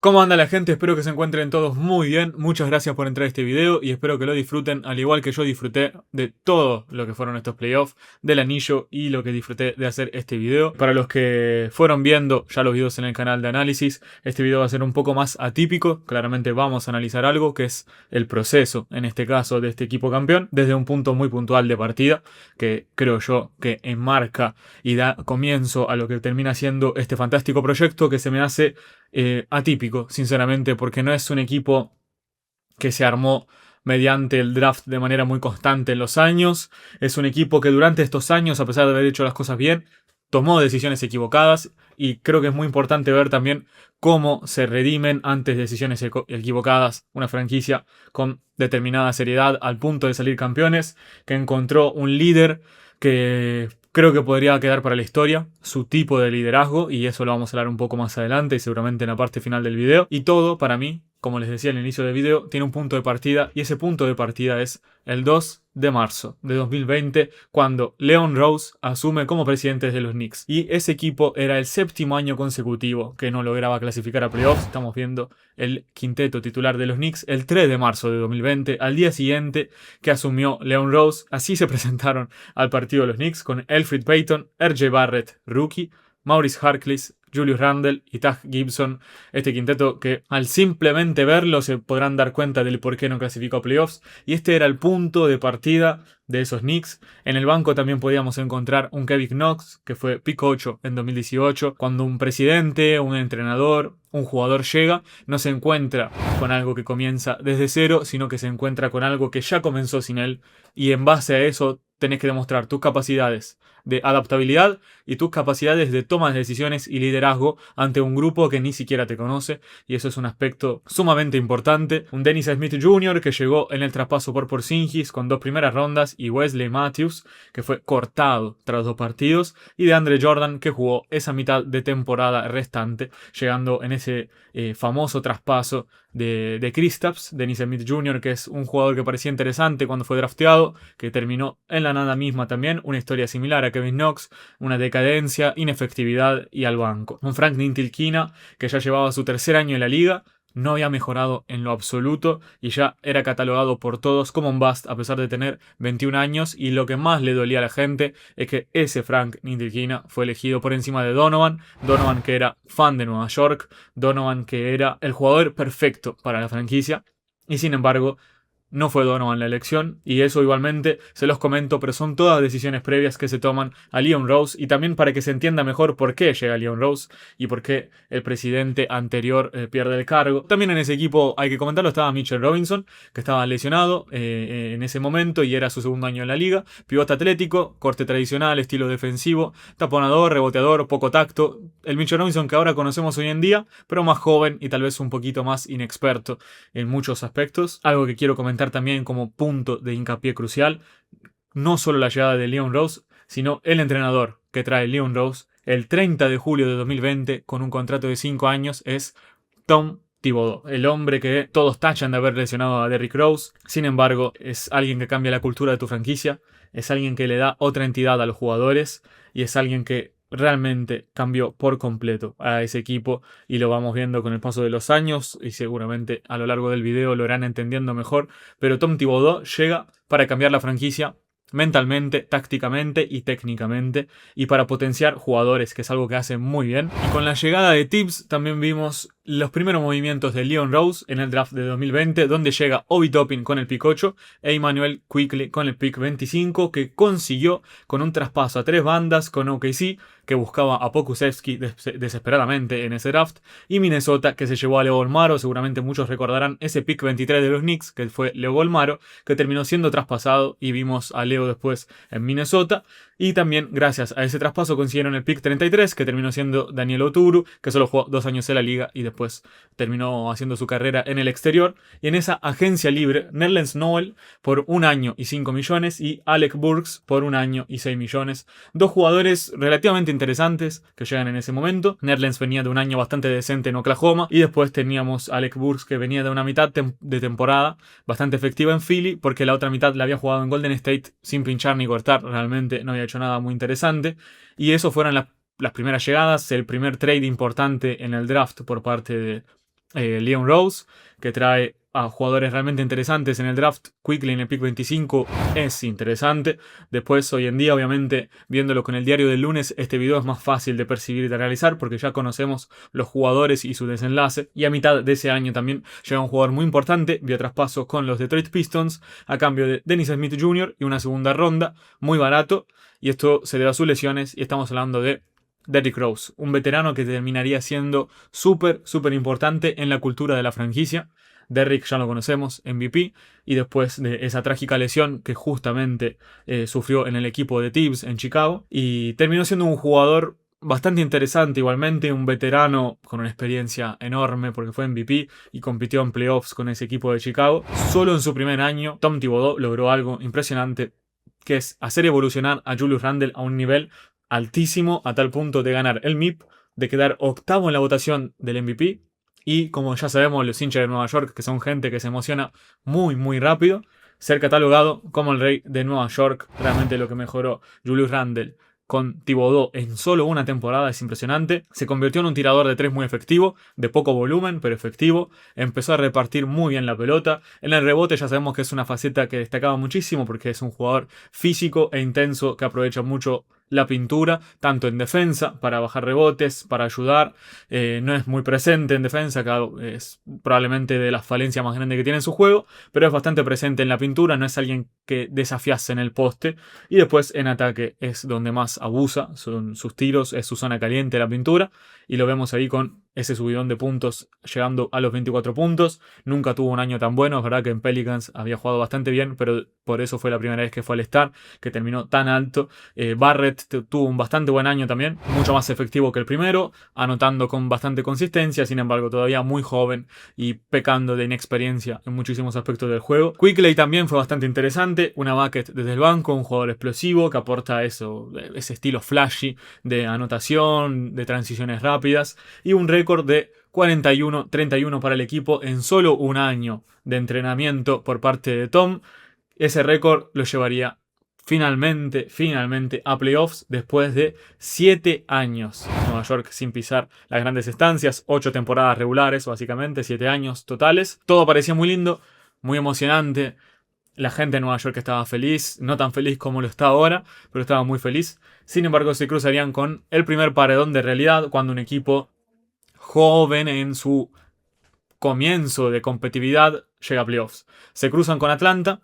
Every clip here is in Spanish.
¿Cómo anda la gente? Espero que se encuentren todos muy bien. Muchas gracias por entrar a este video y espero que lo disfruten al igual que yo disfruté de todo lo que fueron estos playoffs, del anillo y lo que disfruté de hacer este video. Para los que fueron viendo ya los videos en el canal de análisis, este video va a ser un poco más atípico. Claramente vamos a analizar algo que es el proceso, en este caso, de este equipo campeón, desde un punto muy puntual de partida, que creo yo que enmarca y da comienzo a lo que termina siendo este fantástico proyecto que se me hace atípico, sinceramente, porque no es un equipo que se armó mediante el draft de manera muy constante en los años. Es un equipo que durante estos años, a pesar de haber hecho las cosas bien, tomó decisiones equivocadas y creo que es muy importante ver también cómo se redimen antes de decisiones equivocadas una franquicia con determinada seriedad al punto de salir campeones, que encontró un líder que creo que podría quedar para la historia, su tipo de liderazgo, y eso lo vamos a hablar un poco más adelante y seguramente en la parte final del video. Y todo, para mí, como les decía al inicio del video, tiene un punto de partida y ese punto de partida es el 2 de marzo de 2020, cuando Leon Rose asume como presidente de los Knicks. Y ese equipo era el séptimo año consecutivo que no lograba clasificar a playoffs. Estamos viendo el quinteto titular de los Knicks el 3 de marzo de 2020, al día siguiente que asumió Leon Rose. Así se presentaron al partido de los Knicks con Elfrid Payton, R.J. Barrett, rookie, Maurice Harkless, Julius Randle y Taj Gibson. Este quinteto que al simplemente verlo se podrán dar cuenta del por qué no clasificó a playoffs. Y este era el punto de partida de esos Knicks. En el banco también podíamos encontrar un Kevin Knox, que fue pick 8 en 2018. Cuando un presidente, un entrenador, un jugador llega, no se encuentra con algo que comienza desde cero, sino que se encuentra con algo que ya comenzó sin él. Y en base a eso tenés que demostrar tus capacidades de adaptabilidad y tus capacidades de toma de decisiones y liderazgo ante un grupo que ni siquiera te conoce, y eso es un aspecto sumamente importante. Un Dennis Smith Jr. que llegó en el traspaso por Porzingis con 2 primeras rondas, y Wesley Matthews que fue cortado tras 2 partidos, y de Andre Jordan que jugó esa mitad de temporada restante, llegando en ese famoso traspaso de Kristaps. Dennis Smith Jr. que es un jugador que parecía interesante cuando fue drafteado, que terminó en la nada misma también, una historia similar a Kevin Knox, una decadencia, inefectividad y al banco. Un Frank Ntilikina que ya llevaba su tercer año en la liga, no había mejorado en lo absoluto y ya era catalogado por todos como un bust a pesar de tener 21 años, y lo que más le dolía a la gente es que ese Frank Ntilikina fue elegido por encima de Donovan que era fan de Nueva York, Donovan que era el jugador perfecto para la franquicia, y sin embargo no fue Donovan la elección, y eso igualmente se los comento, pero son todas decisiones previas que se toman a Leon Rose, y también para que se entienda mejor por qué llega Leon Rose y por qué el presidente anterior pierde el cargo. También en ese equipo, hay que comentarlo, estaba Mitchell Robinson, que estaba lesionado en ese momento y era su segundo año en la liga. Pivote atlético, corte tradicional, estilo defensivo, taponador, reboteador, poco tacto. El Mitchell Robinson que ahora conocemos hoy en día, pero más joven y tal vez un poquito más inexperto en muchos aspectos. Algo que quiero comentar también como punto de hincapié crucial, no solo la llegada de Leon Rose, sino el entrenador que trae Leon Rose el 30 de julio de 2020 con un contrato de 5 años, es Tom Thibodeau, el hombre que todos tachan de haber lesionado a Derrick Rose. Sin embargo, es alguien que cambia la cultura de tu franquicia, es alguien que le da otra entidad a los jugadores y es alguien que realmente cambió por completo a ese equipo, y lo vamos viendo con el paso de los años y seguramente a lo largo del video lo irán entendiendo mejor. Pero Tom Thibodeau llega para cambiar la franquicia mentalmente, tácticamente y técnicamente, y para potenciar jugadores, que es algo que hace muy bien. Y con la llegada de Tibbs también vimos los primeros movimientos de Leon Rose en el draft de 2020, donde llega Obi Toppin con el pick 8 e Immanuel Quickley con el pick 25, que consiguió con un traspaso a 3 bandas con OKC, que buscaba a Pokusevski desesperadamente en ese draft, y Minnesota, que se llevó a Leo Bolmaro. Seguramente muchos recordarán ese pick 23 de los Knicks, que fue Leo Bolmaro, que terminó siendo traspasado y vimos a Leo después en Minnesota. Y también gracias a ese traspaso consiguieron el pick 33, que terminó siendo Daniel Oturu, que solo jugó 2 años en la liga y después terminó haciendo su carrera en el exterior. Y en esa agencia libre, Nerlens Noel por 1 año y 5 millones y Alec Burks por 1 año y 6 millones. 2 jugadores relativamente interesantes que llegan en ese momento. Nerlens venía de un año bastante decente en Oklahoma, y después teníamos a Alec Burks, que venía de una mitad de temporada bastante efectiva en Philly, porque la otra mitad la había jugado en Golden State sin pinchar ni cortar, realmente no había hecho nada muy interesante. Y eso fueron las primeras llegadas, el primer trade importante en el draft por parte Leon Rose, que trae a jugadores realmente interesantes en el draft. Quickley en el pick 25 es interesante. Después, hoy en día, obviamente, viéndolo con el diario del lunes, este video es más fácil de percibir y de realizar porque ya conocemos los jugadores y su desenlace. Y a mitad de ese año también llega un jugador muy importante vía traspaso con los Detroit Pistons a cambio de Dennis Smith Jr. y una segunda ronda, muy barato. Y esto se debe a sus lesiones y estamos hablando de Derrick Rose, un veterano que terminaría siendo súper importante en la cultura de la franquicia. Derrick ya lo conocemos, MVP, y después de esa trágica lesión que justamente sufrió en el equipo de Tibbs en Chicago, y terminó siendo un jugador bastante interesante igualmente, un veterano con una experiencia enorme porque fue MVP y compitió en playoffs con ese equipo de Chicago. Solo en su primer año, Tom Thibodeau logró algo impresionante, que es hacer evolucionar a Julius Randle a un nivel altísimo, a tal punto de ganar el MIP, de quedar octavo en la votación del MVP. Y como ya sabemos, los hinchas de Nueva York, que son gente que se emociona muy rápido, ser catalogado como el rey de Nueva York, realmente lo que mejoró Julius Randle con Thibodeau en solo una temporada es impresionante. Se convirtió en un tirador de tres muy efectivo, de poco volumen, pero efectivo. Empezó a repartir muy bien la pelota. En el rebote ya sabemos que es una faceta que destacaba muchísimo porque es un jugador físico e intenso que aprovecha mucho la pintura, tanto en defensa, para bajar rebotes, para ayudar. No es muy presente en defensa, que es probablemente de las falencias más grandes que tiene en su juego, pero es bastante presente en la pintura, no es alguien que desafiase en el poste. Y después en ataque es donde más abusa, son sus tiros, es su zona caliente la pintura, y lo vemos ahí con ese subidón de puntos llegando a los 24 puntos. Nunca tuvo un año tan bueno, es verdad que en Pelicans había jugado bastante bien, pero por eso fue la primera vez que fue al Star, que terminó tan alto. Barrett tuvo un bastante buen año también, mucho más efectivo que el primero, anotando con bastante consistencia, sin embargo todavía muy joven y pecando de inexperiencia en muchísimos aspectos del juego. Quickley también fue bastante interesante, una bucket desde el banco, un jugador explosivo que aporta eso, ese estilo flashy de anotación, de transiciones rápidas, y un récord de 41-31 para el equipo en solo un año de entrenamiento por parte de Tom. Ese récord lo llevaría finalmente a playoffs después de 7 años. Nueva York sin pisar las grandes estancias, 8 temporadas regulares básicamente, 7 años totales. Todo parecía muy lindo, muy emocionante. La gente de Nueva York estaba feliz, no tan feliz como lo está ahora, pero estaba muy feliz. Sin embargo, se cruzarían con el primer paredón de realidad cuando un equipo joven en su comienzo de competitividad llega a playoffs. Se cruzan con Atlanta,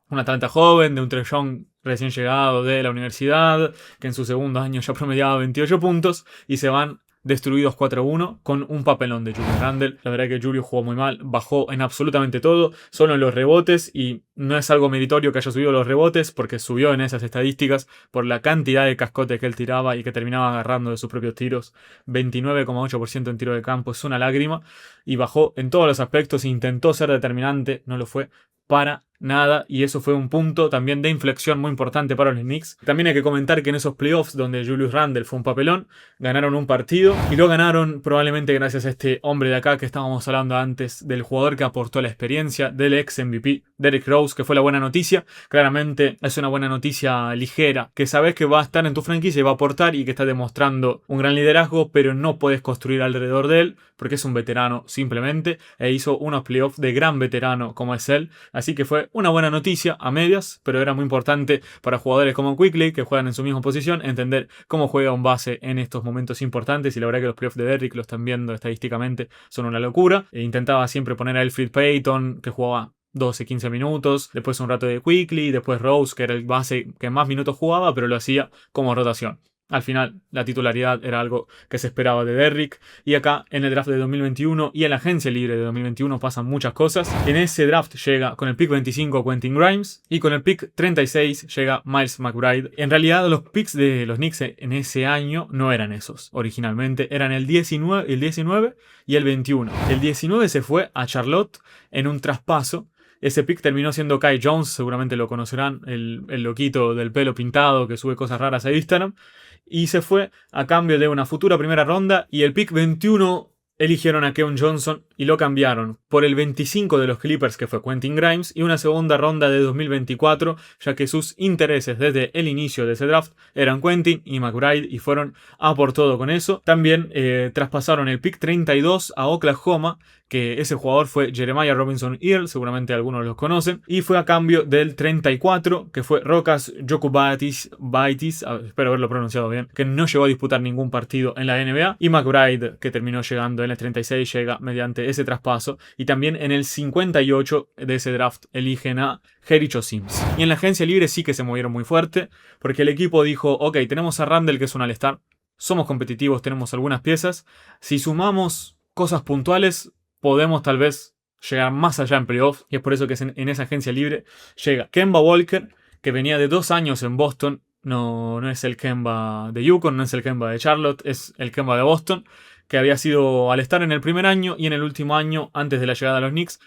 un Atlanta joven, de un Trae Young recién llegado de la universidad, que en su segundo año ya promediaba 28 puntos, y se van destruidos 4-1 con un papelón de Julius Randle. La verdad que Julius jugó muy mal, bajó en absolutamente todo, solo en los rebotes, y no es algo meritorio que haya subido los rebotes porque subió en esas estadísticas por la cantidad de cascotes que él tiraba y que terminaba agarrando de sus propios tiros. 29,8% en tiro de campo, es una lágrima, y bajó en todos los aspectos. Intentó ser determinante, no lo fue para nada, y eso fue un punto también de inflexión muy importante para los Knicks. También hay que comentar que en esos playoffs donde Julius Randle fue un papelón, ganaron un partido, y lo ganaron probablemente gracias a este hombre de acá que estábamos hablando antes, del jugador que aportó la experiencia, del ex MVP, Derrick Rose, que fue la buena noticia. Claramente es una buena noticia ligera, que sabes que va a estar en tu franquicia y va a aportar, y que está demostrando un gran liderazgo, pero no puedes construir alrededor de él porque es un veterano simplemente, e hizo unos playoffs de gran veterano como es él. Así que fue una buena noticia a medias, pero era muy importante para jugadores como Quickley, que juegan en su misma posición, entender cómo juega un base en estos momentos importantes. Y la verdad que los playoffs de Derrick, lo están viendo estadísticamente, son una locura. Intentaba siempre poner a Elfrid Payton, que jugaba 12-15 minutos, después un rato de Quickley, después Rose, que era el base que más minutos jugaba, pero lo hacía como rotación. Al final, la titularidad era algo que se esperaba de Derrick. Y acá, en el draft de 2021 y en la agencia libre de 2021 pasan muchas cosas. En ese draft llega con el pick 25 Quentin Grimes, y con el pick 36 llega Miles McBride. En realidad, los picks de los Knicks en ese año no eran esos. Originalmente eran el 19 y el 21. El 19 se fue a Charlotte en un traspaso. Ese pick terminó siendo Kai Jones, seguramente lo conocerán, el loquito del pelo pintado que sube cosas raras a Instagram. Y se fue a cambio de una futura primera ronda, y el pick 21 eligieron a Keon Johnson, y lo cambiaron por el 25 de los Clippers, que fue Quentin Grimes, y una segunda ronda de 2024, ya que sus intereses desde el inicio de ese draft eran Quentin y McBride, y fueron a por todo con eso. También traspasaron el pick 32 a Oklahoma, que ese jugador fue Jeremiah Robinson Earl, seguramente algunos los conocen, y fue a cambio del 34, que fue Rokas Jokubaitis, espero haberlo pronunciado bien, que no llegó a disputar ningún partido en la NBA, y McBride, que terminó llegando en el 36, llega mediante ese traspaso, y también en el 58 de ese draft eligen a Jericho Sims. Y en la agencia libre sí que se movieron muy fuerte, porque el equipo dijo, ok, tenemos a Randle, que es un all-star, somos competitivos, tenemos algunas piezas, si sumamos cosas puntuales, podemos tal vez llegar más allá en playoffs, y es por eso que en esa agencia libre llega Kemba Walker, que venía de 2 años en Boston. No es el Kemba de Yukon, no es el Kemba de Charlotte, es el Kemba de Boston, que había sido al estar en el primer año y en el último año, antes de la llegada a los Knicks,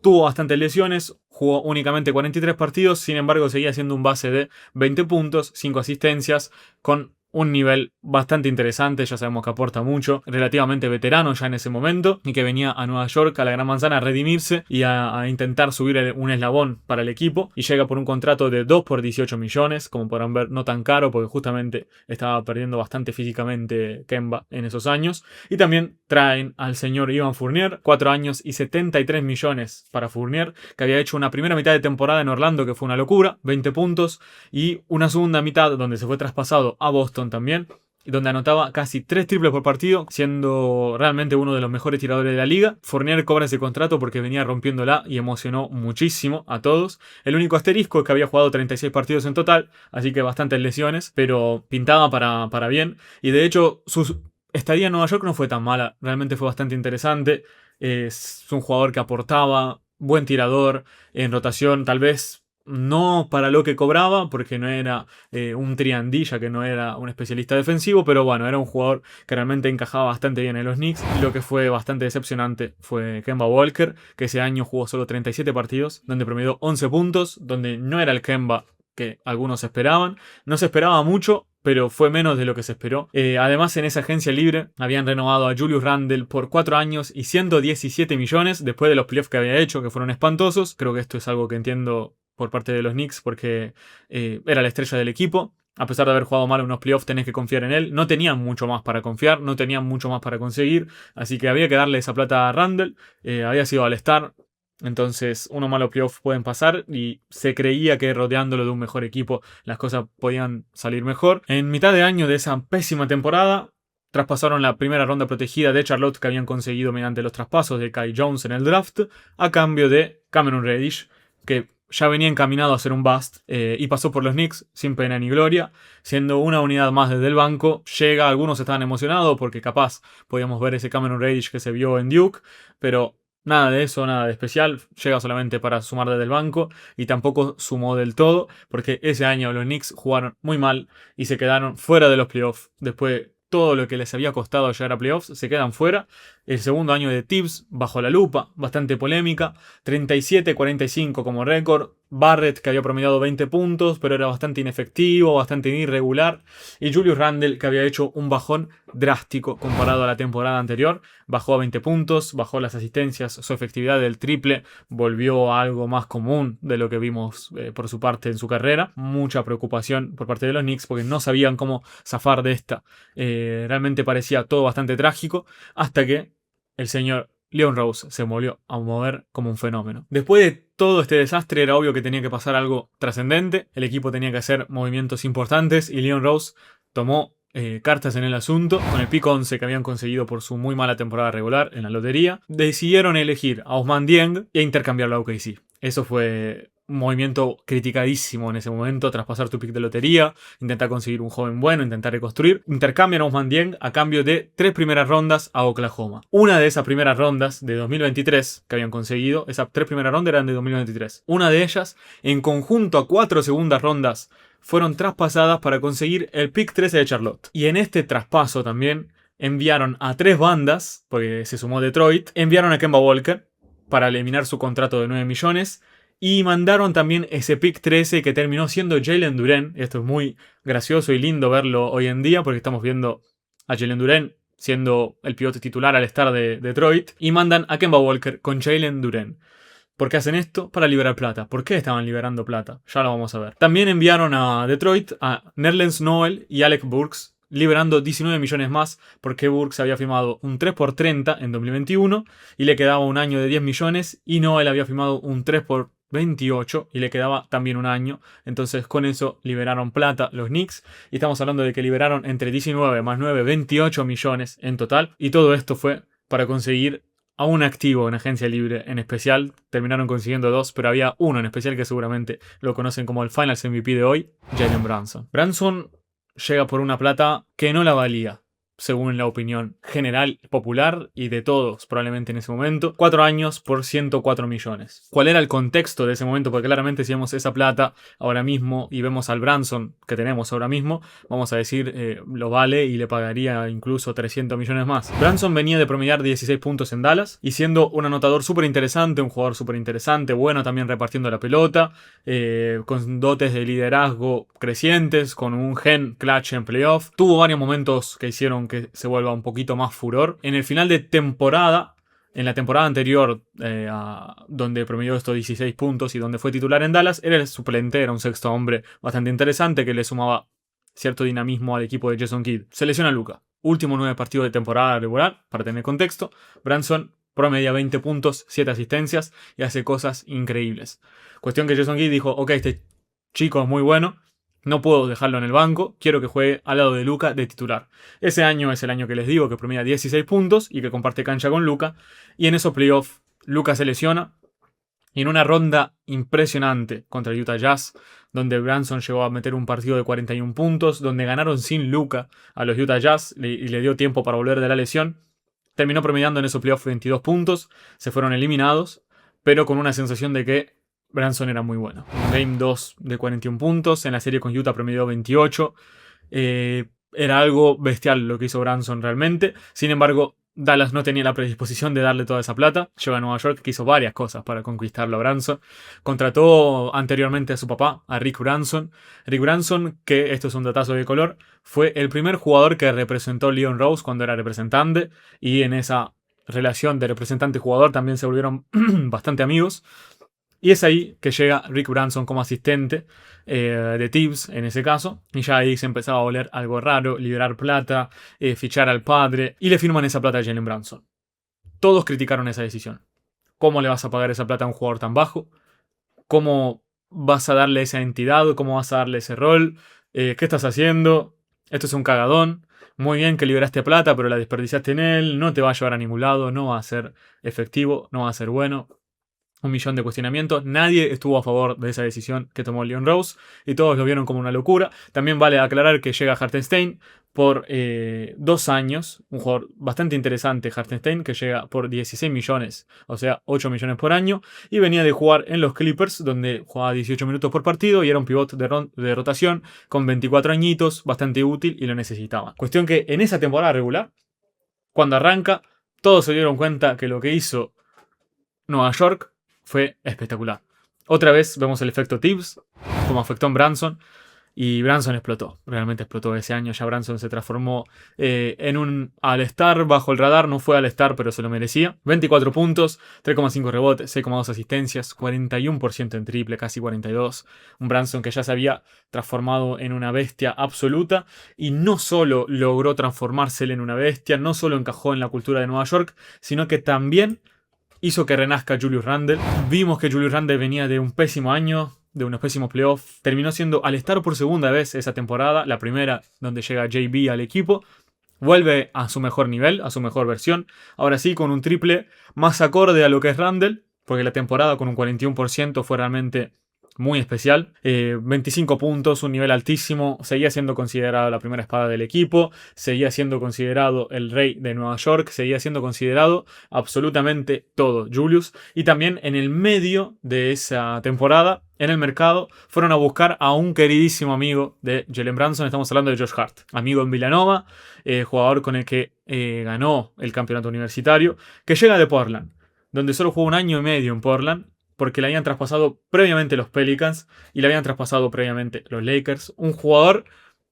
tuvo bastantes lesiones, jugó únicamente 43 partidos, sin embargo seguía siendo un base de 20 puntos, 5 asistencias, con un nivel bastante interesante, ya sabemos que aporta mucho, relativamente veterano ya en ese momento, y que venía a Nueva York, a la Gran Manzana, a redimirse y a intentar subir un eslabón para el equipo, y llega por un contrato de 2 por 18 millones, como podrán ver, no tan caro, porque justamente estaba perdiendo bastante físicamente Kemba en esos años. Y también traen al señor Ivan Fournier, 4 años y 73 millones para Fournier, que había hecho una primera mitad de temporada en Orlando que fue una locura, 20 puntos, y una segunda mitad donde se fue traspasado a Boston también, donde anotaba casi 3 triples por partido, siendo realmente uno de los mejores tiradores de la liga. Fournier cobra ese contrato porque venía rompiéndola y emocionó muchísimo a todos. El único asterisco es que había jugado 36 partidos en total, así que bastantes lesiones, pero pintaba para bien. Y de hecho, su estadía en Nueva York no fue tan mala, realmente fue bastante interesante. Es un jugador que aportaba, buen tirador, en rotación, tal vez no para lo que cobraba, porque no era un triandilla, que no era un especialista defensivo, pero bueno, era un jugador que realmente encajaba bastante bien en los Knicks. Y lo que fue bastante decepcionante fue Kemba Walker, que ese año jugó solo 37 partidos, donde promedió 11 puntos, donde no era el Kemba que algunos esperaban. No se esperaba mucho, pero fue menos de lo que se esperó. Además, en esa agencia libre habían renovado a Julius Randle por 4 años y 117 millones después de los playoffs que había hecho, que fueron espantosos. Creo que esto es algo que entiendo por parte de los Knicks, porque era la estrella del equipo. A pesar de haber jugado mal en unos playoffs, tenés que confiar en él. No tenían mucho más para confiar, no tenían mucho más para conseguir, así que había que darle esa plata a Randle. Había sido All-Star, entonces unos malos playoffs pueden pasar, y se creía que rodeándolo de un mejor equipo las cosas podían salir mejor. En mitad de año de esa pésima temporada, traspasaron la primera ronda protegida de Charlotte que habían conseguido mediante los traspasos de Kai Jones en el draft, a cambio de Cameron Reddish, que ya venía encaminado a ser un bust, y pasó por los Knicks sin pena ni gloria, siendo una unidad más desde el banco. Llega, algunos estaban emocionados porque capaz podíamos ver ese Cameron Reddish que se vio en Duke, pero nada de eso, nada de especial. Llega solamente para sumar desde el banco, y tampoco sumó del todo, porque ese año los Knicks jugaron muy mal y se quedaron fuera de los playoffs. Después todo lo que les había costado llegar a playoffs, se quedan fuera. El segundo año de Tibbs bajo la lupa, bastante polémica, 37-45 como récord. Barrett, que había promediado 20 puntos, pero era bastante inefectivo, bastante irregular. Y Julius Randle, que había hecho un bajón drástico comparado a la temporada anterior. Bajó a 20 puntos, bajó las asistencias, su efectividad del triple volvió a algo más común de lo que vimos por su parte en su carrera. Mucha preocupación por parte de los Knicks porque no sabían cómo zafar de esta. Realmente parecía todo bastante trágico, hasta que el señor Leon Rose se volvió a mover como un fenómeno. Después de todo este desastre, era obvio que tenía que pasar algo trascendente. El equipo tenía que hacer movimientos importantes, y Leon Rose tomó cartas en el asunto. Con el pick 11 que habían conseguido por su muy mala temporada regular en la lotería, decidieron elegir a Ousmane Dieng e intercambiarlo a OKC. Eso fue un movimiento criticadísimo en ese momento: traspasar tu pick de lotería, intentar conseguir un joven bueno, intentar reconstruir. Intercambian a Ousmane Dieng a cambio de 3 primeras rondas a Oklahoma. Una de esas primeras rondas de 2023 que habían conseguido, esas 3 primeras rondas eran de 2023. Una de ellas, en conjunto a 4 segundas rondas, fueron traspasadas para conseguir el pick 13 de Charlotte. Y en este traspaso también enviaron a 3 bandas, porque se sumó Detroit, enviaron a Kemba Walker para eliminar su contrato de 9 millones. Y mandaron también ese pick 13 que terminó siendo Jalen Duren. Esto es muy gracioso y lindo verlo hoy en día, porque estamos viendo a Jalen Duren siendo el pivote titular al estar de Detroit, y mandan a Kemba Walker con Jalen Duren. ¿Por qué hacen esto? Para liberar plata. ¿Por qué estaban liberando plata? Ya lo vamos a ver. También enviaron a Detroit a Nerlens Noel y Alec Burks, liberando 19 millones más porque Burks había firmado un 3 por 30 en 2021 y le quedaba un año de 10 millones, y Noel había firmado un 3 por 28 y le quedaba también un año. Entonces con eso liberaron plata los Knicks, y estamos hablando de que liberaron entre 19 más 9, 28 millones en total, y todo esto fue para conseguir a un activo en agencia libre en especial. Terminaron consiguiendo 2, pero había uno en especial que seguramente lo conocen como el Finals MVP de hoy, Jalen Brunson. Brunson llega por una plata que no la valía, según la opinión general, popular y de todos probablemente en ese momento. 4 años por 104 millones. ¿Cuál era el contexto de ese momento? Porque claramente si vemos esa plata ahora mismo y vemos al Brunson que tenemos ahora mismo, vamos a decir, lo vale y le pagaría incluso 300 millones más. Brunson venía de promediar 16 puntos en Dallas y siendo un anotador súper interesante, un jugador súper interesante, bueno también repartiendo la pelota, con dotes de liderazgo crecientes, con un gen clutch en playoff. Tuvo varios momentos que hicieron que se vuelva un poquito más furor. En el final de temporada, en la temporada anterior, donde promedió estos 16 puntos y donde fue titular en Dallas, era el suplente, era un sexto hombre bastante interesante que le sumaba cierto dinamismo al equipo de Jason Kidd. Se lesiona Luka. Último 9 partidos de temporada regular, para tener contexto. Brunson promedia 20 puntos, 7 asistencias y hace cosas increíbles. Cuestión que Jason Kidd dijo, ok, este chico es muy bueno, no puedo dejarlo en el banco, quiero que juegue al lado de Luka de titular. Ese año es el año que les digo, que promedia 16 puntos y que comparte cancha con Luka. Y en esos playoffs, Luka se lesiona. Y en una ronda impresionante contra el Utah Jazz, donde Brunson llegó a meter un partido de 41 puntos, donde ganaron sin Luka a los Utah Jazz y le dio tiempo para volver de la lesión, terminó promediando en esos playoffs 22 puntos, se fueron eliminados, pero con una sensación de que Brunson era muy bueno. En Game 2 de 41 puntos, en la serie con Utah promedió 28. Era algo bestial lo que hizo Brunson realmente. Sin embargo, Dallas no tenía la predisposición de darle toda esa plata. Llegó a Nueva York, que hizo varias cosas para conquistarlo a Brunson. Contrató anteriormente a su papá, a Rick Brunson. Rick Brunson, que esto es un datazo de color, fue el primer jugador que representó a Leon Rose cuando era representante. Y en esa relación de representante-jugador también se volvieron bastante amigos. Y es ahí que llega Rick Brunson como asistente de Tibbs en ese caso. Y ya ahí se empezaba a oler algo raro, liberar plata, fichar al padre. Y le firman esa plata a Jalen Brunson. Todos criticaron esa decisión. ¿Cómo le vas a pagar esa plata a un jugador tan bajo? ¿Cómo vas a darle esa entidad? ¿Cómo vas a darle ese rol? ¿Qué estás haciendo? Esto es un cagadón. Muy bien que liberaste plata, pero la desperdiciaste en él. No te va a llevar a ningún lado. No va a ser efectivo. No va a ser bueno. Un millón de cuestionamientos. Nadie estuvo a favor de esa decisión que tomó Leon Rose y todos lo vieron como una locura. También vale aclarar que llega Hartenstein por 2 años. Un jugador bastante interesante, Hartenstein, que llega por 16 millones, o sea, 8 millones por año. Y venía de jugar en los Clippers, donde jugaba 18 minutos por partido y era un pivot de rotación con 24 añitos, bastante útil y lo necesitaba. Cuestión que en esa temporada regular, cuando arranca, todos se dieron cuenta que lo que hizo Nueva York fue espectacular. Otra vez vemos el efecto Tibbs, como afectó en Brunson. Y Brunson explotó, realmente explotó ese año. Ya Brunson se transformó en un All-Star bajo el radar. No fue All-Star, pero se lo merecía. 24 puntos, 3,5 rebotes, 6,2 asistencias, 41% en triple, casi 42%. Un Brunson que ya se había transformado en una bestia absoluta. Y no solo logró transformársele en una bestia, no solo encajó en la cultura de Nueva York, sino que también hizo que renazca Julius Randle. Vimos que Julius Randle venía de un pésimo año, de unos pésimos playoffs. Terminó siendo All-Star por segunda vez esa temporada, la primera donde llega JB al equipo. Vuelve a su mejor nivel, a su mejor versión. Ahora sí, con un triple más acorde a lo que es Randle, porque la temporada con un 41% fue realmente muy especial. 25 puntos, un nivel altísimo. Seguía siendo considerado la primera espada del equipo. Seguía siendo considerado el rey de Nueva York. Seguía siendo considerado absolutamente todo, Julius. Y también en el medio de esa temporada, en el mercado, fueron a buscar a un queridísimo amigo de Jalen Brunson. Estamos hablando de Josh Hart. Amigo en Villanova, jugador con el que ganó el campeonato universitario, que llega de Portland, donde solo jugó 1 año y medio en Portland, porque le habían traspasado previamente los Pelicans y le habían traspasado previamente los Lakers. Un jugador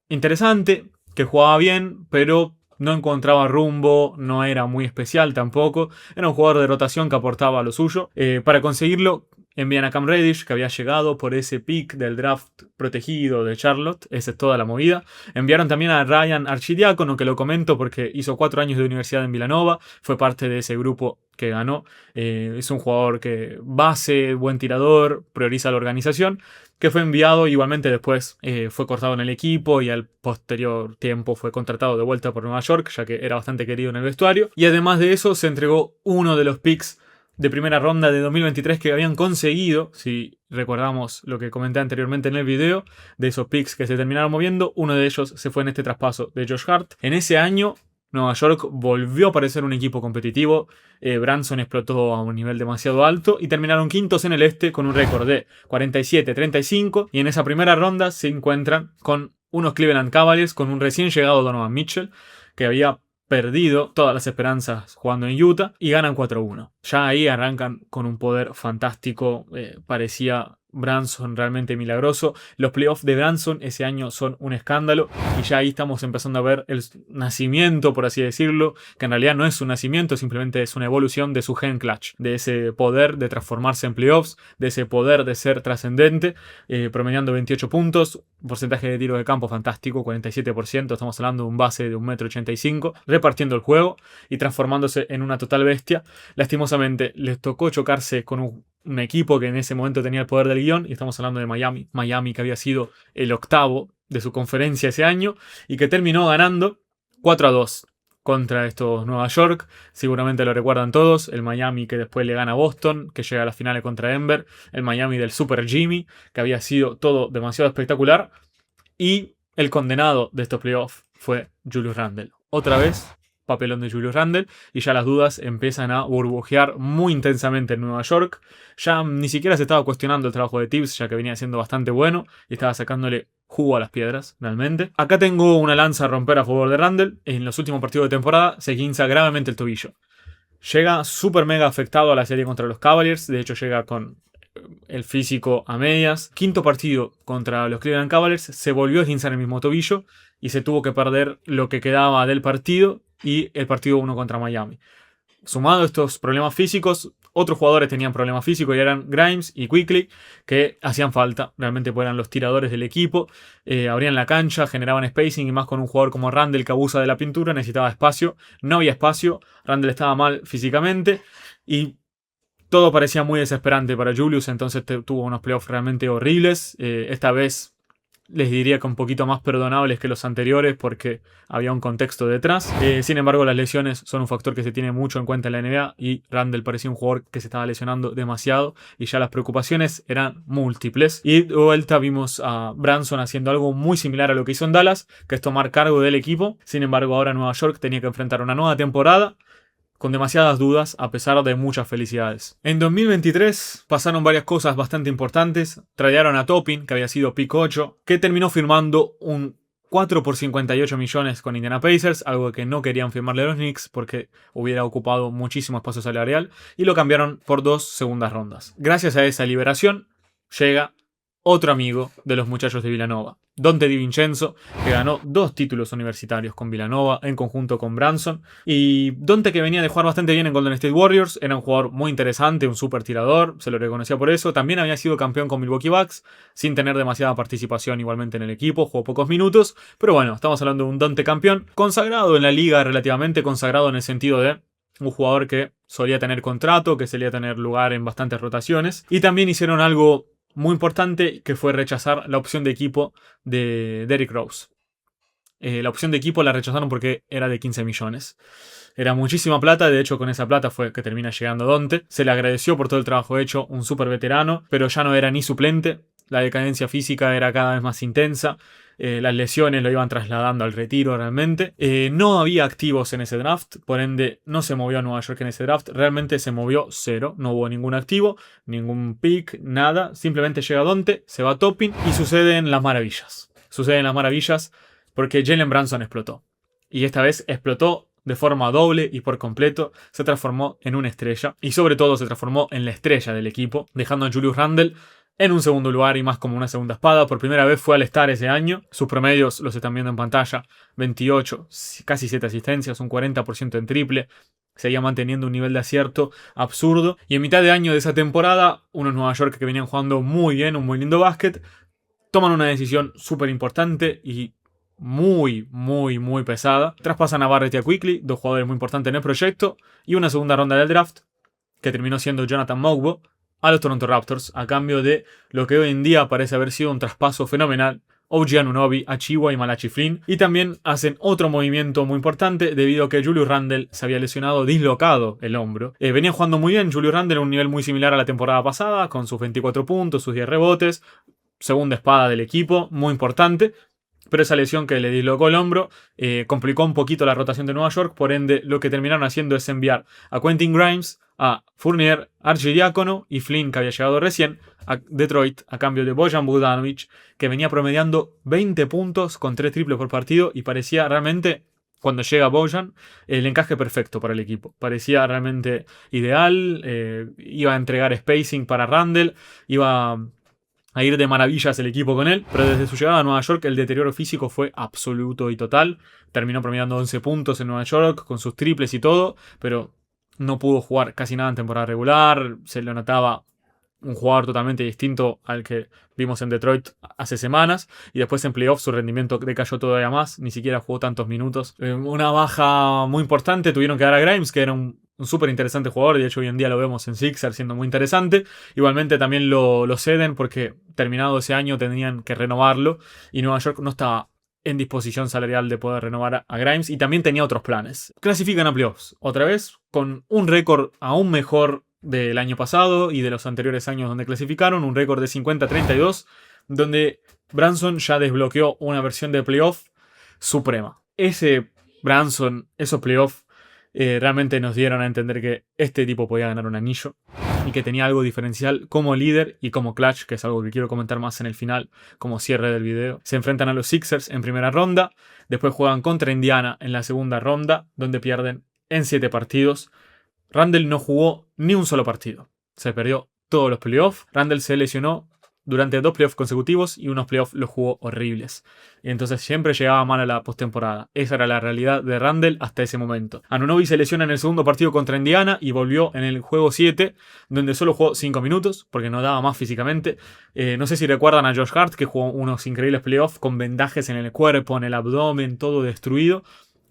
interesante, que jugaba bien, pero no encontraba rumbo, no era muy especial tampoco. Era un jugador de rotación que aportaba lo suyo. Para conseguirlo, envían a Cam Reddish, que había llegado por ese pick del draft protegido de Charlotte. Esa es toda la movida. Enviaron también a Ryan Archidiácono, que lo comento porque hizo 4 años de universidad en Villanova. Fue parte de ese grupo que ganó. Es un jugador que base, buen tirador, prioriza la organización, que fue enviado. Igualmente después fue cortado en el equipo y al posterior tiempo fue contratado de vuelta por Nueva York, ya que era bastante querido en el vestuario. Y además de eso se entregó uno de los picks de primera ronda de 2023 que habían conseguido, si recordamos lo que comenté anteriormente en el video, de esos picks que se terminaron moviendo. Uno de ellos se fue en este traspaso de Josh Hart. En ese año Nueva York volvió a parecer un equipo competitivo. Branson explotó a un nivel demasiado alto y terminaron quintos en el este con un récord de 47-35. Y en esa primera ronda se encuentran con unos Cleveland Cavaliers con un recién llegado Donovan Mitchell, que había perdido todas las esperanzas jugando en Utah, y ganan 4-1. Ya ahí arrancan con un poder fantástico. Parecía Branson realmente milagroso. Los playoffs de Branson ese año son un escándalo y ya ahí estamos empezando a ver el nacimiento, por así decirlo, que en realidad no es un nacimiento, simplemente es una evolución de su gen clutch, de ese poder de transformarse en playoffs, de ese poder de ser trascendente, promediando 28 puntos, porcentaje de tiro de campo fantástico, 47%, estamos hablando de un base de 1,85 m, repartiendo el juego y transformándose en una total bestia. Lastimosamente les tocó chocarse con un equipo que en ese momento tenía el poder del guión, y estamos hablando de Miami. Miami, que había sido el octavo de su conferencia ese año y que terminó ganando 4-2 contra estos Nueva York. Seguramente lo recuerdan todos. El Miami que después le gana a Boston, que llega a las finales contra Denver. El Miami del Super Jimmy, que había sido todo demasiado espectacular. Y el condenado de estos playoffs fue Julius Randle. Otra vez papelón de Julius Randle, y ya las dudas empiezan a burbujear muy intensamente en Nueva York. Ya ni siquiera se estaba cuestionando el trabajo de Tibbs, ya que venía siendo bastante bueno y estaba sacándole jugo a las piedras, realmente. Acá tengo una lanza a romper a favor de Randle. En los últimos partidos de temporada se guinza gravemente el tobillo. Llega súper mega afectado a la serie contra los Cavaliers, de hecho llega con el físico a medias. Quinto partido contra los Cleveland Cavaliers, se volvió a esguinzar el mismo tobillo y se tuvo que perder lo que quedaba del partido y el partido 1 contra Miami. Sumado a estos problemas físicos, otros jugadores tenían problemas físicos y eran Grimes y Quickley, que hacían falta, realmente eran los tiradores del equipo, abrían la cancha, generaban spacing, y más con un jugador como Randle que abusa de la pintura, necesitaba espacio, no había espacio, Randle estaba mal físicamente y todo parecía muy desesperante para Julius, entonces tuvo unos playoffs realmente horribles. Esta vez les diría que un poquito más perdonables que los anteriores porque había un contexto detrás. Sin embargo, las lesiones son un factor que se tiene mucho en cuenta en la NBA y Randle parecía un jugador que se estaba lesionando demasiado y ya las preocupaciones eran múltiples. Y de vuelta vimos a Branson haciendo algo muy similar a lo que hizo en Dallas, que es tomar cargo del equipo. Sin embargo, ahora Nueva York tenía que enfrentar una nueva temporada con demasiadas dudas, a pesar de muchas felicidades. En 2023 pasaron varias cosas bastante importantes. Tradearon a Toppin, que había sido pick 8, que terminó firmando un 4 por 58 millones con Indiana Pacers, algo que no querían firmarle a los Knicks porque hubiera ocupado muchísimo espacio salarial, y lo cambiaron por 2 segundas rondas. Gracias a esa liberación llega otro amigo de los muchachos de Villanova, Donte DiVincenzo, que ganó 2 títulos universitarios con Villanova en conjunto con Branson. Y Donte, que venía de jugar bastante bien en Golden State Warriors, era un jugador muy interesante, un super tirador, se lo reconocía por eso. También había sido campeón con Milwaukee Bucks, sin tener demasiada participación igualmente en el equipo, jugó pocos minutos. Pero bueno, estamos hablando de un Donte campeón, consagrado en la liga, relativamente consagrado en el sentido de un jugador que solía tener contrato, que solía tener lugar en bastantes rotaciones. Y también hicieron algo muy importante, que fue rechazar la opción de equipo de Derrick Rose. La opción de equipo la rechazaron porque era de 15 millones. Era muchísima plata, de hecho con esa plata fue que termina llegando Donte. Se le agradeció por todo el trabajo hecho, un súper veterano, pero ya no era ni suplente. La decadencia física era cada vez más intensa. Las lesiones lo iban trasladando al retiro realmente. No había activos en ese draft, por ende no se movió a Nueva York en ese draft. Realmente se movió cero, no hubo ningún activo, ningún pick, nada. Simplemente llega Donte, se va Toppin y suceden las maravillas. Suceden las maravillas porque Jalen Branson explotó. Y esta vez explotó de forma doble y por completo. Se transformó en una estrella y sobre todo se transformó en la estrella del equipo, dejando a Julius Randle en un segundo lugar y más como una segunda espada. Por primera vez fue al All-Star ese año. Sus promedios los están viendo en pantalla. 28, casi 7 asistencias, un 40% en triple. Seguía manteniendo un nivel de acierto absurdo. Y en mitad de año de esa temporada, unos Nueva York que venían jugando muy bien, un muy lindo básquet, toman una decisión súper importante y muy pesada. Traspasan a Barrett y a Quickley, dos jugadores muy importantes en el proyecto, y una segunda ronda del draft, que terminó siendo Jonathan Mogbo, a los Toronto Raptors, a cambio de lo que hoy en día parece haber sido un traspaso fenomenal: OG Anunoby, Achiuwa y Malachi Flynn. Y también hacen otro movimiento muy importante debido a que Julius Randle se había lesionado, dislocado el hombro. Venía jugando muy bien Julius Randle a un nivel muy similar a la temporada pasada, con sus 24 puntos, sus 10 rebotes, segunda espada del equipo, muy importante. Pero esa lesión que le dislocó el hombro complicó un poquito la rotación de Nueva York. Por ende, lo que terminaron haciendo es enviar a Quentin Grimes, a Fournier, Arcidiacono y Flynn, que había llegado recién, a Detroit a cambio de Bojan Bogdanovic, que venía promediando 20 puntos con 3 triples por partido y parecía realmente, cuando llega Bojan, el encaje perfecto para el equipo. Parecía realmente ideal, iba a entregar spacing para Randle, iba a ir de maravillas el equipo con él, pero desde su llegada a Nueva York el deterioro físico fue absoluto y total. Terminó promediando 11 puntos en Nueva York con sus triples y todo, pero no pudo jugar casi nada en temporada regular. Se le notaba un jugador totalmente distinto al que vimos en Detroit hace semanas, y después en playoffs su rendimiento decayó todavía más, ni siquiera jugó tantos minutos. Una baja muy importante, tuvieron que dar a Grimes, que era un súper interesante jugador, de hecho hoy en día lo vemos en Sixers siendo muy interesante. Igualmente también lo ceden porque terminado ese año tenían que renovarlo y Nueva York no estaba en disposición salarial de poder renovar a Grimes, y también tenía otros planes. Clasifican a playoffs, otra vez, con un récord aún mejor del año pasado y de los anteriores años donde clasificaron, un récord de 50-32, donde Brunson ya desbloqueó una versión de playoff suprema. Ese Brunson, esos playoffs, realmente nos dieron a entender que este tipo podía ganar un anillo y que tenía algo diferencial como líder y como clutch, que es algo que quiero comentar más en el final como cierre del video. Se enfrentan a los Sixers en primera ronda, después juegan contra Indiana en la segunda ronda, donde pierden en 7 partidos. Randle no jugó ni un solo partido, se perdió todos los playoffs. Randle se lesionó durante 2 playoffs consecutivos y unos playoffs los jugó horribles. Y entonces siempre llegaba mal a la postemporada. Esa era la realidad de Randle hasta ese momento. Anunoby se lesiona en el segundo partido contra Indiana y volvió en el juego 7, donde solo jugó 5 minutos porque no daba más físicamente. No sé si recuerdan a Josh Hart, que jugó unos increíbles playoffs con vendajes en el cuerpo, en el abdomen, todo destruido,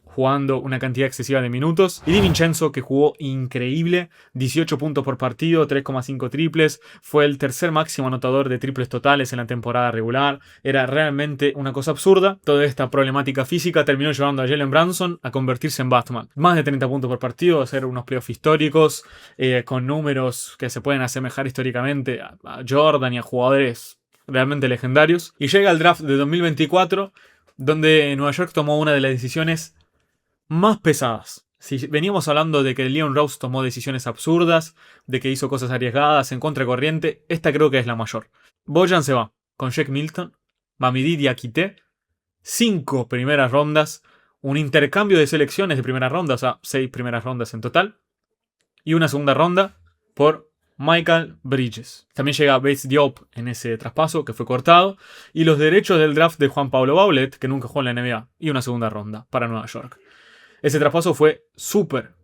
jugando una cantidad excesiva de minutos. Y Di Vincenzo, que jugó increíble, 18 puntos por partido, 3,5 triples, fue el tercer máximo anotador de triples totales en la temporada regular. Era realmente una cosa absurda. Toda esta problemática física terminó llevando a Jalen Brunson a convertirse en Batman. Más de 30 puntos por partido, hacer unos playoffs históricos, con números que se pueden asemejar históricamente a Jordan y a jugadores realmente legendarios. Y llega el draft de 2024, donde Nueva York tomó una de las decisiones más pesadas. Si veníamos hablando de que Leon Rose tomó decisiones absurdas, de que hizo cosas arriesgadas en contracorriente, esta creo que es la mayor. Bojan se va con Shake Milton, Mamidi Diakité, 5 primeras rondas, un intercambio de selecciones de primera ronda, o sea, 6 primeras rondas en total, y una segunda ronda por Michael Bridges. También llega Bates Diop en ese traspaso que fue cortado, y los derechos del draft de Juan Pablo Baulet, que nunca jugó en la NBA, y una segunda ronda para Nueva York. Ese traspaso fue súper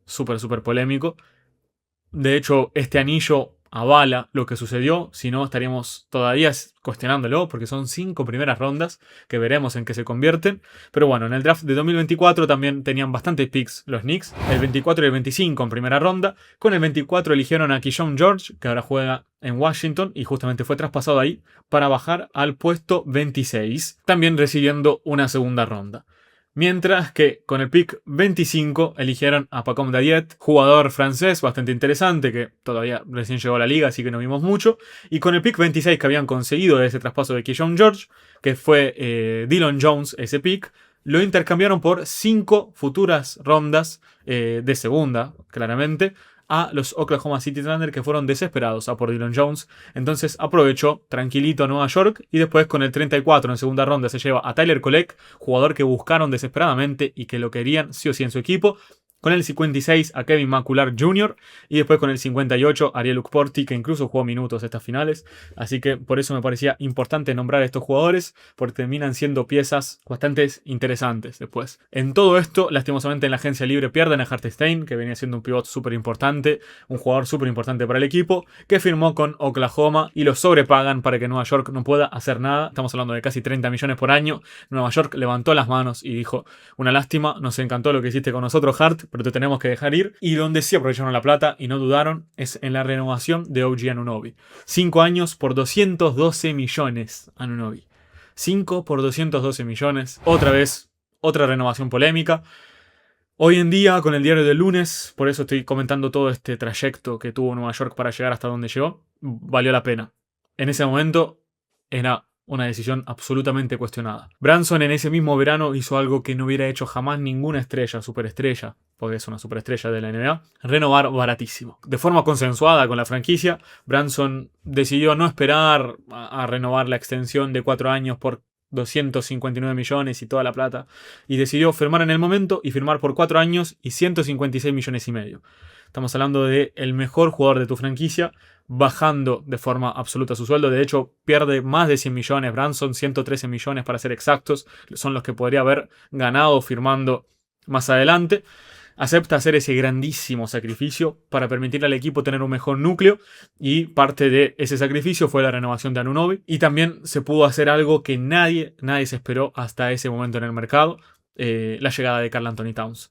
polémico. De hecho, este anillo avala lo que sucedió. Si no, estaríamos todavía cuestionándolo, porque son 5 primeras rondas que veremos en qué se convierten. Pero bueno, en el draft de 2024 también tenían bastantes picks los Knicks. El 24 y el 25 en primera ronda. Con el 24 eligieron a Keyshawn George, que ahora juega en Washington y justamente fue traspasado ahí para bajar al puesto 26, también recibiendo una segunda ronda. Mientras que con el pick 25 eligieron a Pacom Dadiet, jugador francés bastante interesante que todavía recién llegó a la liga, así que no vimos mucho. Y con el pick 26 que habían conseguido de ese traspaso de Keyshawn George, que fue Dillon Jones ese pick, lo intercambiaron por 5 futuras rondas de segunda, claramente, a los Oklahoma City Thunder, que fueron desesperados a por Dillon Jones. Entonces aprovechó tranquilito a Nueva York y después con el 34 en segunda ronda se lleva a Tyler Kolek, jugador que buscaron desesperadamente y que lo querían sí o sí en su equipo. Con el 56 a Kevin McCullar Jr. y después con el 58 Ariel Ukporti, que incluso jugó minutos estas finales. Así que por eso me parecía importante nombrar a estos jugadores, porque terminan siendo piezas bastante interesantes después. En todo esto, lastimosamente en la agencia libre pierden a Hartenstein, que venía siendo un pivot súper importante, un jugador súper importante para el equipo, que firmó con Oklahoma y lo sobrepagan para que Nueva York no pueda hacer nada. Estamos hablando de casi 30 millones por año. Nueva York levantó las manos y dijo: una lástima, nos encantó lo que hiciste con nosotros, Hart, pero te tenemos que dejar ir. Y donde sí aprovecharon la plata y no dudaron es en la renovación de OG Anunoby. 5 años por 212 millones, Anunoby. 5 por 212 millones. Otra vez, otra renovación polémica. Hoy en día, con el diario del lunes, por eso estoy comentando todo este trayecto que tuvo Nueva York para llegar hasta donde llegó, valió la pena. En ese momento era una decisión absolutamente cuestionada. Branson en ese mismo verano hizo algo que no hubiera hecho jamás ninguna estrella, superestrella, porque es una superestrella de la NBA, renovar baratísimo. De forma consensuada con la franquicia, Branson decidió no esperar a renovar la extensión de 4 años por 259 millones y toda la plata, y decidió firmar en el momento y firmar por 4 años y 156 millones y medio. Estamos hablando de el mejor jugador de tu franquicia, bajando de forma absoluta su sueldo. De hecho, pierde más de 100 millones. Branson, 113 millones para ser exactos, son los que podría haber ganado firmando más adelante. Acepta hacer ese grandísimo sacrificio para permitirle al equipo tener un mejor núcleo, y parte de ese sacrificio fue la renovación de Anunoby. Y también se pudo hacer algo que nadie se esperó hasta ese momento en el mercado, la llegada de Karl Anthony Towns.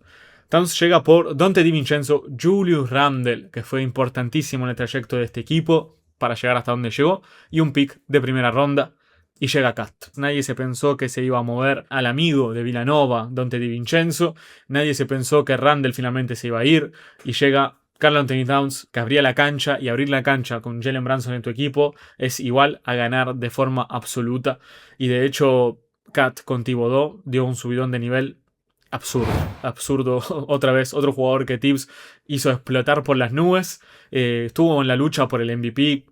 Towns llega por Donte DiVincenzo, Julius Randle, que fue importantísimo en el trayecto de este equipo para llegar hasta donde llegó, y un pick de primera ronda. Y llega Cat. Nadie se pensó que se iba a mover al amigo de Villanova, Donte DiVincenzo. Nadie se pensó que Randle finalmente se iba a ir. Y llega Karl Anthony Towns, que abría la cancha, y abrir la cancha con Jalen Brunson en tu equipo es igual a ganar de forma absoluta. Y de hecho, Cat con Thibodeau dio un subidón de nivel absurdo. Otra vez, otro jugador que Tibbs hizo explotar por las nubes. Estuvo en la lucha por el MVP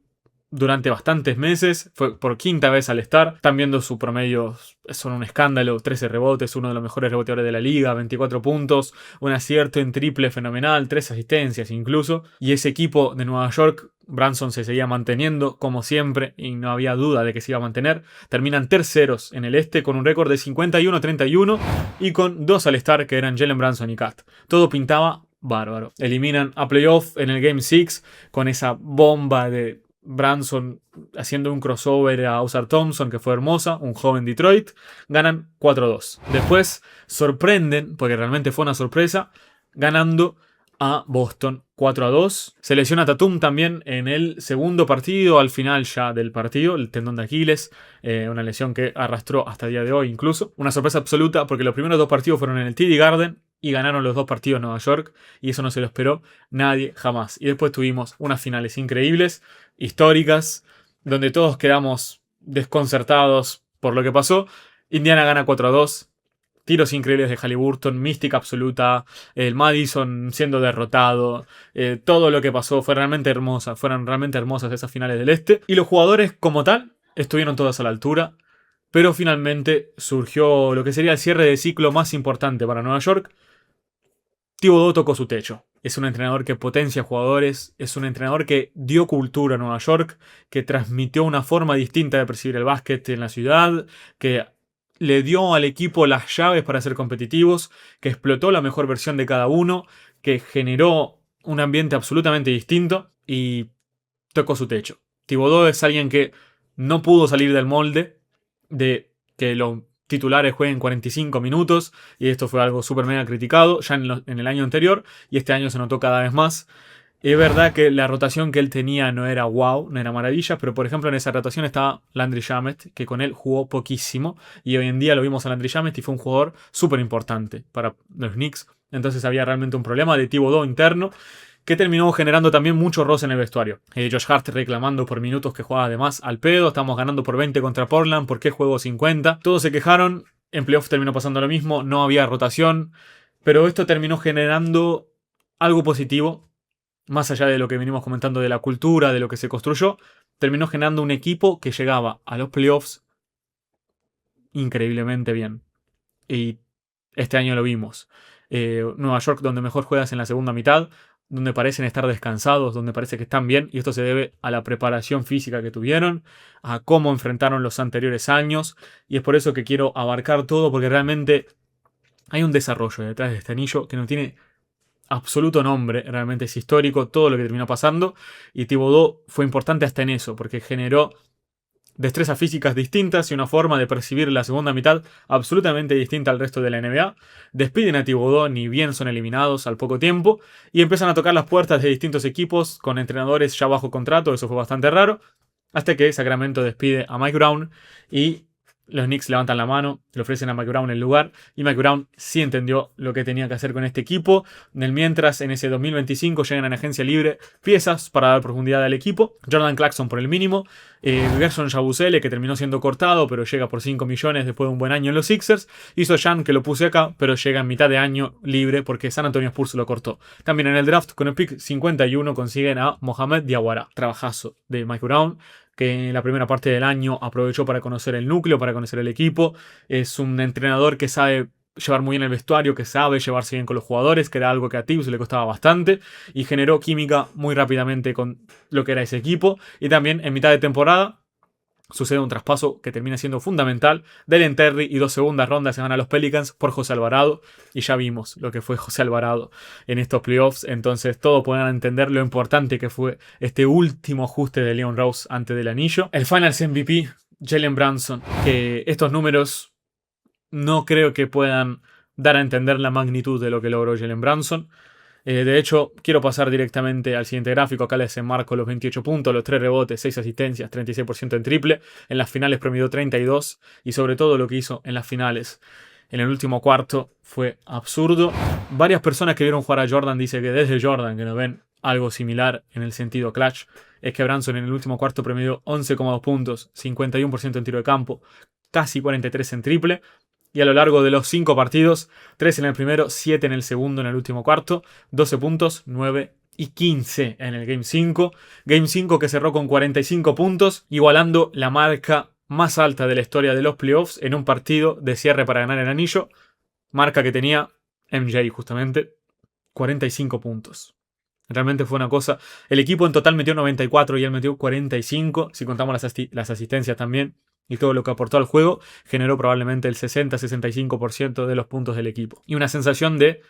durante bastantes meses. Fue por quinta vez al All-Star. Están viendo su promedio, son un escándalo. 13 rebotes, uno de los mejores reboteadores de la liga, 24 puntos, un acierto en triple fenomenal, 3 asistencias incluso. Y ese equipo de Nueva York, Brunson se seguía manteniendo como siempre y no había duda de que se iba a mantener. Terminan terceros en el este con un récord de 51-31 y con 2 All-Star que eran Jalen Brunson y Cat. Todo pintaba bárbaro. Eliminan a playoff en el Game 6 con esa bomba de Brunson haciendo un crossover a Ausar Thompson, que fue hermosa, un joven Detroit. Ganan 4-2. Después sorprenden, porque realmente fue una sorpresa, ganando a Boston 4-2. Se lesiona Tatum también en el segundo partido, al final ya del partido, el tendón de Aquiles, una lesión que arrastró hasta el día de hoy incluso. Una sorpresa absoluta porque los primeros 2 partidos fueron en el TD Garden y ganaron los 2 partidos Nueva York, y eso no se lo esperó nadie jamás. Y después tuvimos unas finales increíbles, históricas, donde todos quedamos desconcertados por lo que pasó. Indiana gana 4-2. Tiros increíbles de Haliburton, mística absoluta, el Madison siendo derrotado, todo lo que pasó fue realmente hermosa, fueron realmente hermosas esas finales del este. Y los jugadores como tal estuvieron todos a la altura, pero finalmente surgió lo que sería el cierre de ciclo más importante para Nueva York. Thibodeau tocó su techo. Es un entrenador que potencia jugadores, es un entrenador que dio cultura a Nueva York, que transmitió una forma distinta de percibir el básquet en la ciudad, que le dio al equipo las llaves para ser competitivos, que explotó la mejor versión de cada uno, que generó un ambiente absolutamente distinto y tocó su techo. Thibodeau es alguien que no pudo salir del molde de que los titulares jueguen 45 minutos, y esto fue algo súper mega criticado ya en el año anterior, y este año se notó cada vez más. Es verdad que la rotación que él tenía no era wow, no era maravilla, pero por ejemplo en esa rotación estaba Landry Shamet, que con él jugó poquísimo, y hoy en día lo vimos a Landry Shamet y fue un jugador súper importante para los Knicks. Entonces había realmente un problema de Thibodeau interno, que terminó generando también mucho roce en el vestuario. Josh Hart reclamando por minutos que jugaba de más al pedo, estamos ganando por 20 contra Portland, ¿por qué juego 50? Todos se quejaron, en playoff terminó pasando lo mismo, no había rotación, pero esto terminó generando algo positivo, más allá de lo que venimos comentando de la cultura, de lo que se construyó, terminó generando un equipo que llegaba a los playoffs increíblemente bien. Y este año lo vimos. Nueva York donde mejor juegas en la segunda mitad, donde parecen estar descansados, donde parece que están bien, y esto se debe a la preparación física que tuvieron, a cómo enfrentaron los anteriores años, y es por eso que quiero abarcar todo, porque realmente hay un desarrollo detrás de este anillo que no tiene absoluto nombre, realmente es histórico todo lo que terminó pasando, y Thibodeau fue importante hasta en eso, porque generó destrezas físicas distintas y una forma de percibir la segunda mitad absolutamente distinta al resto de la NBA. Despiden a Thibodeau, ni bien son eliminados al poco tiempo, y empiezan a tocar las puertas de distintos equipos con entrenadores ya bajo contrato, eso fue bastante raro, hasta que Sacramento despide a Mike Brown y los Knicks levantan la mano, le ofrecen a Mike Brown el lugar, y Mike Brown sí entendió lo que tenía que hacer con este equipo. Mientras, en ese 2025 llegan en agencia libre piezas para dar profundidad al equipo. Jordan Clarkson por el mínimo, Gerson Yabusele, que terminó siendo cortado, pero llega por 5 millones después de un buen año en los Sixers. Y Sojan, que lo puse acá, pero llega en mitad de año libre porque San Antonio Spurs lo cortó. También en el draft, con el pick 51, consiguen a Mohamed Diawara. Trabajazo de Mike Brown, que en la primera parte del año aprovechó para conocer el núcleo, para conocer el equipo. Es un entrenador que sabe llevar muy bien el vestuario, que sabe llevarse bien con los jugadores, que era algo que a Tibbs le costaba bastante, y generó química muy rápidamente con lo que era ese equipo. Y también en mitad de temporada sucede un traspaso que termina siendo fundamental. Dalen Terry y 2 segundas rondas se van a los Pelicans por José Alvarado. Y ya vimos lo que fue José Alvarado en estos playoffs. Entonces todos podrán entender lo importante que fue este último ajuste de Leon Rose antes del anillo. El Finals MVP, Jalen Brunson. Que estos números no creo que puedan dar a entender la magnitud de lo que logró Jalen Brunson. De hecho, quiero pasar directamente al siguiente gráfico. Acá les enmarco los 28 puntos, los 3 rebotes, 6 asistencias, 36% en triple. En las finales promedió 32, y sobre todo lo que hizo en las finales en el último cuarto fue absurdo. Varias personas que vieron jugar a Jordan dicen que desde Jordan que no ven algo similar en el sentido clutch. Es que Brunson en el último cuarto promedió 11,2 puntos, 51% en tiro de campo, casi 43 en triple. Y a lo largo de los 5 partidos, 3 en el primero, 7 en el segundo en el último cuarto, 12 puntos, 9 y 15 en el Game 5. Game 5 que cerró con 45 puntos, igualando la marca más alta de la historia de los playoffs en un partido de cierre para ganar el anillo. Marca que tenía MJ justamente, 45 puntos. Realmente fue una cosa. El equipo en total metió 94 y él metió 45, si contamos las asistencias también. Y todo lo que aportó al juego generó probablemente el 60-65% de los puntos del equipo. Y una sensación de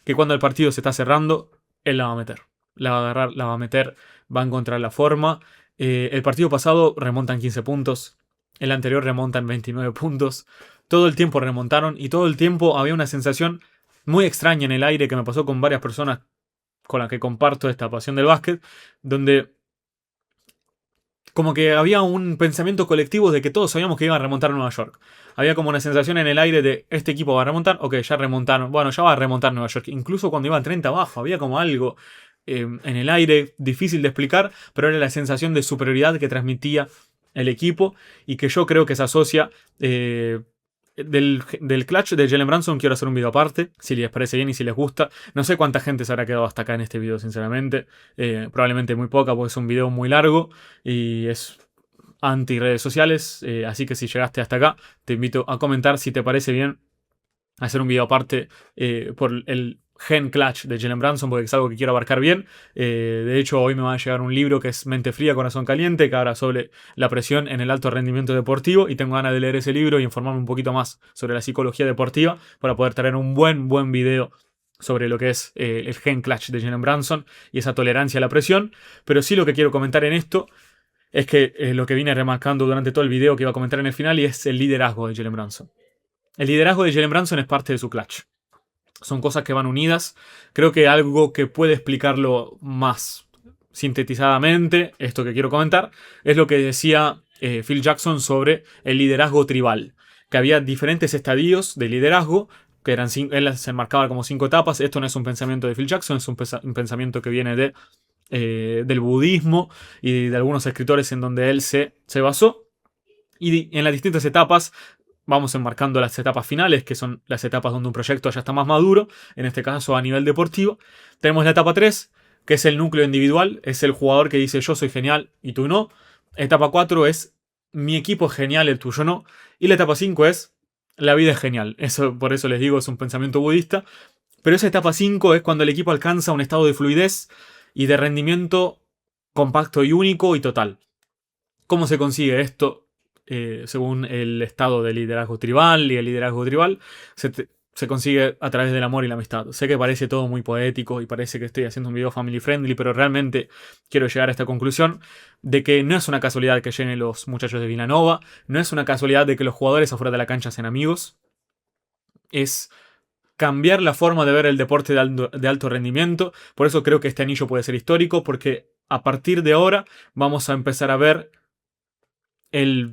que cuando el partido se está cerrando, él la va a meter. La va a agarrar, la va a meter, va a encontrar la forma. El partido pasado remontan 15 puntos. El anterior remontan 29 puntos. Todo el tiempo remontaron y todo el tiempo había una sensación muy extraña en el aire que me pasó con varias personas con las que comparto esta pasión del básquet, donde como que había un pensamiento colectivo de que todos sabíamos que iban a remontar a Nueva York. Había como una sensación en el aire de este equipo va a remontar, ok, ya remontaron, bueno, ya va a remontar Nueva York. Incluso cuando iban 30 abajo, había como algo en el aire difícil de explicar, pero era la sensación de superioridad que transmitía el equipo y que yo creo que se asocia. Del clutch de Jalen Brunson quiero hacer un video aparte, si les parece bien y si les gusta. No sé cuánta gente se habrá quedado hasta acá en este video, sinceramente. Probablemente muy poca, porque es un video muy largo y es anti redes sociales. Así que si llegaste hasta acá, te invito a comentar si te parece bien hacer un video aparte por el gen clutch de Jalen Brunson, porque es algo que quiero abarcar bien. De hecho, hoy me va a llegar un libro que es Mente Fría, Corazón Caliente, que habla sobre la presión en el alto rendimiento deportivo, y tengo ganas de leer ese libro y informarme un poquito más sobre la psicología deportiva para poder traer un buen video sobre lo que es el gen clutch de Jalen Brunson y esa tolerancia a la presión. Pero sí, lo que quiero comentar en esto es que lo que vine remarcando durante todo el video que iba a comentar en el final, y es el liderazgo de Jalen Brunson. El liderazgo de Jalen Brunson es parte de su clutch. Son cosas que van unidas. Creo que algo que puede explicarlo más sintetizadamente, esto que quiero comentar, es lo que decía Phil Jackson sobre el liderazgo tribal. Que había diferentes estadios de liderazgo, que eran él se enmarcaba como 5 etapas. Esto no es un pensamiento de Phil Jackson, es un pensamiento que viene del budismo y de algunos escritores en donde él se basó. Y en las distintas etapas vamos enmarcando las etapas finales, que son las etapas donde un proyecto ya está más maduro, en este caso a nivel deportivo. Tenemos la etapa 3, que es el núcleo individual, es el jugador que dice yo soy genial y tú no. Etapa 4 es mi equipo es genial, el tuyo no. Y la etapa 5 es la vida es genial. Por eso les digo, es un pensamiento budista. Pero esa etapa 5 es cuando el equipo alcanza un estado de fluidez y de rendimiento compacto y único y total. ¿Cómo se consigue esto? Según el estado de liderazgo tribal y el liderazgo tribal, se consigue a través del amor y la amistad. Sé que parece todo muy poético y parece que estoy haciendo un video family friendly, pero realmente quiero llegar a esta conclusión de que no es una casualidad que lleguen los muchachos de Villanova, no es una casualidad de que los jugadores afuera de la cancha sean amigos, es cambiar la forma de ver el deporte de alto rendimiento. Por eso creo que este anillo puede ser histórico, porque a partir de ahora vamos a empezar a ver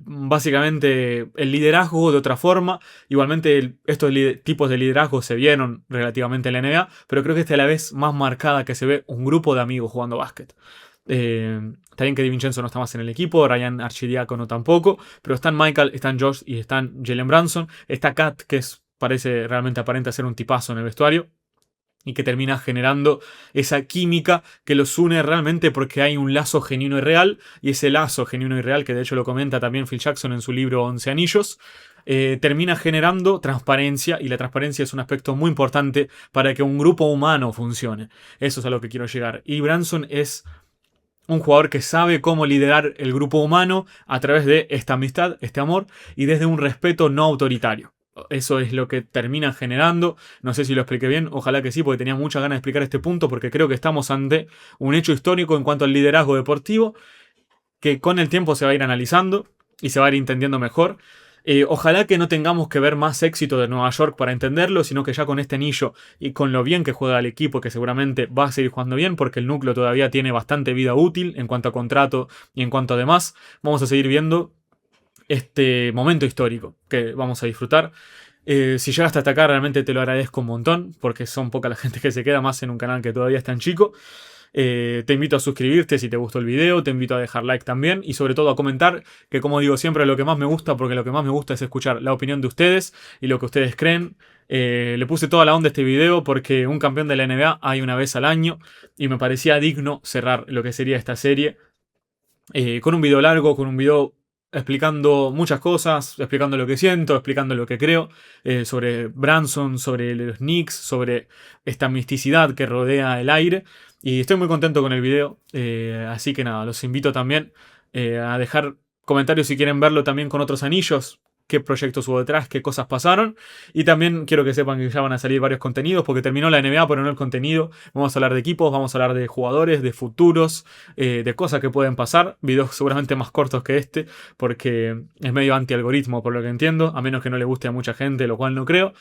básicamente el liderazgo de otra forma. Igualmente estos tipos de liderazgo se vieron relativamente en la NBA, pero creo que esta es la vez más marcada que se ve un grupo de amigos jugando básquet. Está bien que DiVincenzo no está más en el equipo, Ryan Archidiácono tampoco, pero están Michael, están Josh y están Jalen Brunson. Está Kat, que parece realmente aparente ser un tipazo en el vestuario y que termina generando esa química que los une realmente porque hay un lazo genuino y real, y ese lazo genuino y real, que de hecho lo comenta también Phil Jackson en su libro 11 Anillos, termina generando transparencia, y la transparencia es un aspecto muy importante para que un grupo humano funcione. Eso es a lo que quiero llegar. Y Brunson es un jugador que sabe cómo liderar el grupo humano a través de esta amistad, este amor, y desde un respeto no autoritario. Eso es lo que termina generando. No sé si lo expliqué bien, ojalá que sí, porque tenía muchas ganas de explicar este punto, porque creo que estamos ante un hecho histórico en cuanto al liderazgo deportivo, que con el tiempo se va a ir analizando y se va a ir entendiendo mejor. Ojalá que no tengamos que ver más éxito de Nueva York para entenderlo, sino que ya con este anillo y con lo bien que juega el equipo, que seguramente va a seguir jugando bien, porque el núcleo todavía tiene bastante vida útil en cuanto a contrato y en cuanto a demás, vamos a seguir viendo este momento histórico que vamos a disfrutar. Si llegaste hasta acá, realmente te lo agradezco un montón, porque son poca la gente que se queda más en un canal que todavía es tan chico. Te invito a suscribirte si te gustó el video, te invito a dejar like también y sobre todo a comentar, que como digo siempre, lo que más me gusta, porque lo que más me gusta es escuchar la opinión de ustedes y lo que ustedes creen. Le puse toda la onda a este video porque un campeón de la NBA hay una vez al año y me parecía digno cerrar lo que sería esta serie con un video largo, con un video explicando muchas cosas, explicando lo que siento, explicando lo que creo, sobre Brunson, sobre los Knicks, sobre esta misticidad que rodea el aire. Y estoy muy contento con el video, así que nada, los invito también a dejar comentarios si quieren verlo también con otros anillos, qué proyectos hubo detrás, qué cosas pasaron. Y también quiero que sepan que ya van a salir varios contenidos, porque terminó la NBA, pero no el contenido. Vamos a hablar de equipos, vamos a hablar de jugadores, de futuros, de cosas que pueden pasar. Videos seguramente más cortos que este, porque es medio anti-algoritmo por lo que entiendo, a menos que no le guste a mucha gente, lo cual no creo.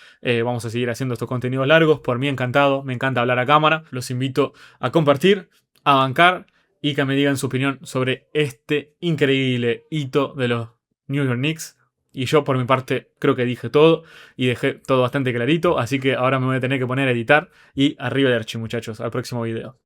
Vamos a seguir haciendo estos contenidos largos, por mí encantado, me encanta hablar a cámara. Los invito a compartir, a bancar y que me digan su opinión sobre este increíble hito de los New York Knicks. Y yo por mi parte creo que dije todo y dejé todo bastante clarito, así que ahora me voy a tener que poner a editar y arriba de archi, muchachos, al próximo video.